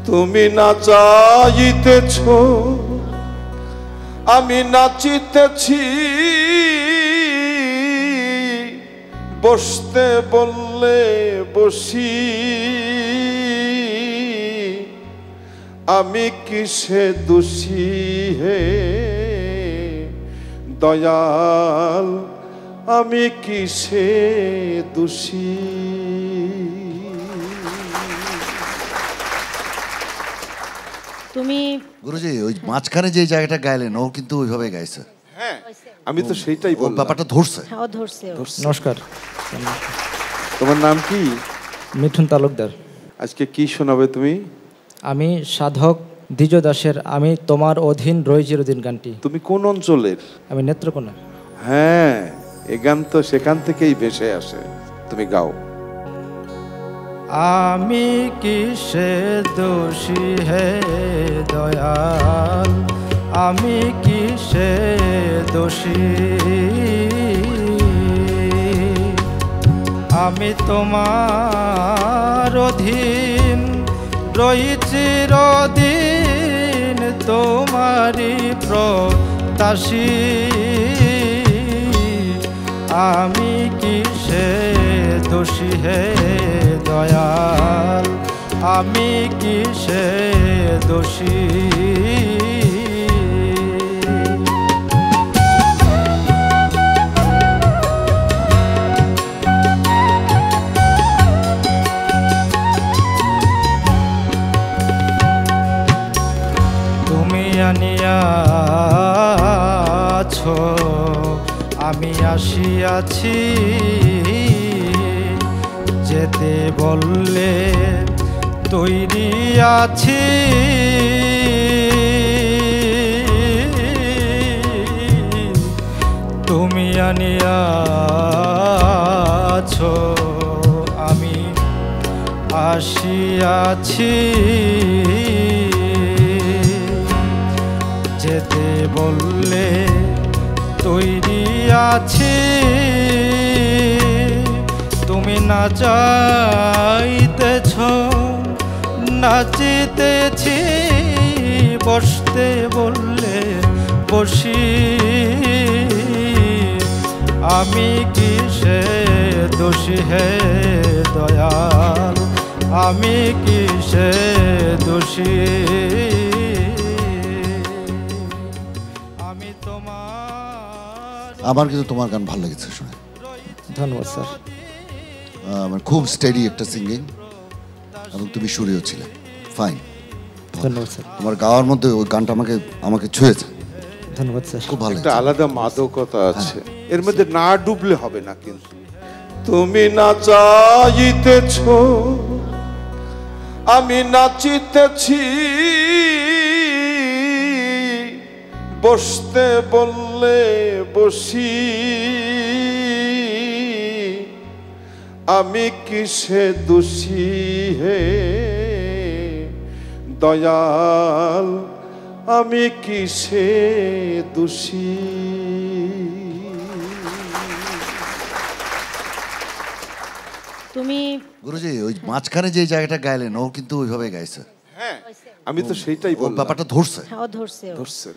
তুমি না চাইতেছ আমি নাচিতেছি, বসতে বললে বসি, আমি কিসে দোষী হে দয়াল, আমি কিসে দোষী। তুমি গুরুজি ওই মাঝখানে যে জায়গাটা গাইলেন ও কিন্তু ওইভাবে গাইছে। হ্যাঁ আমি তো সেটাই বললাম, ব্যাপারটা ধরছে। হ্যাঁ ধরছে। নমস্কার, তোমার নাম কি? মিঠুন তালুকদার। আজকে কি শোনাবে তুমি? আমি সাধক দ্বিজ দাসের আমি তোমার অধীন রই চিরদিন গানটি। তুমি কোন অঞ্চলের? আমি নেত্রকোনা। হ্যাঁ এ গান তো সেখান থেকেই ভেসে আসে, তুমি গাও। আমি কিসে দোষী হে দয়াল, আমি কিসে দোষী, আমি তোমার অধীন রই চিরদিন, তোমারি প্রত্যাশী, আমি কিসে দোষী হে দয়াল, আমি কিসে দোষী। তুমি আনিয়াছ আমি আসিয়াছি, যেতে বললে তৈরি আছি, তুমি আনিয়াছ আমি আসিয়াছি, যেতে বললে তৈরি আছি, তুমি না চাইতেছ নাচিতেছি, বসতে বললে বসি, আমি কিসে দোষী হে দয়াল, আমি কিসে দোষী, আমি তোমার। আমার কিন্তু তোমার গান ভালো লেগেছে শুনে। ধন্যবাদ স্যার। মানে খুব স্টেডি একটা সিঙ্গিং এবং তুমি সুরেও ছিলে, ফাইন। ধন্যবাদ স্যার। তোমার গাওয়ার মধ্যে ওই গানটা আমাকে ছুঁয়েছে। ধন্যবাদ স্যার। খুব ভালো, একটা আলাদা মাদকতা আছে এর মধ্যে, না ডুবলে হবে না। কিন্তু তুমি না চাইতেছ আমি নাচিতেছি, বসতে বললে বসি, আমি কিসে দোষী হে দয়াল, আমি কিসে দোষী। তুমি গুরুজি ওই মাঝখানে যে জায়গাটা গাইলেন ও কিন্তু ওইভাবে গাইছে। হ্যাঁ আমি তো সেটাই বললাম, ব্যাপারটা ধরছে। হ্যাঁ ধরছে। ধরছে।